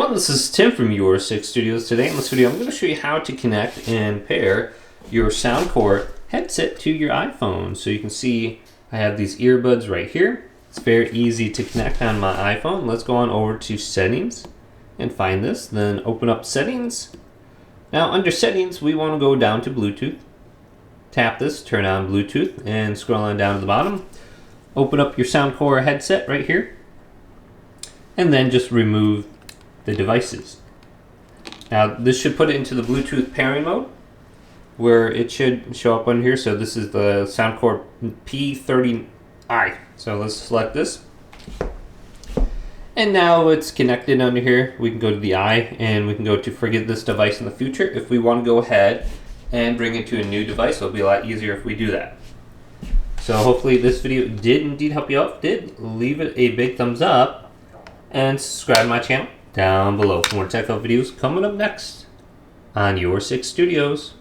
everyone, this is Tim from Your 6 Studios. Today in this video I'm going to show you how to connect and pair your Soundcore headset to your iPhone. So you can see I have these earbuds right here. It's very easy to connect on my iPhone. Let's go on over to settings and find this, then open up settings. Now under settings we want to go down to Bluetooth. Tap this, turn on Bluetooth, and scroll on down to the bottom. Open up your Soundcore headset right here, and then just remove the devices. Now this should put it into the Bluetooth pairing mode, where it should show up on here. So this is the Soundcore P30i. So let's select this. And now it's connected under here. We can go to the I, and we can go to forget this device in the future. If we want to go ahead and bring it to a new device, it'll be a lot easier if we do that. So hopefully this video did indeed help you out. If it did, leave it a big thumbs up and subscribe to my channel down below for more tech videos coming up next on Your 6 Studios.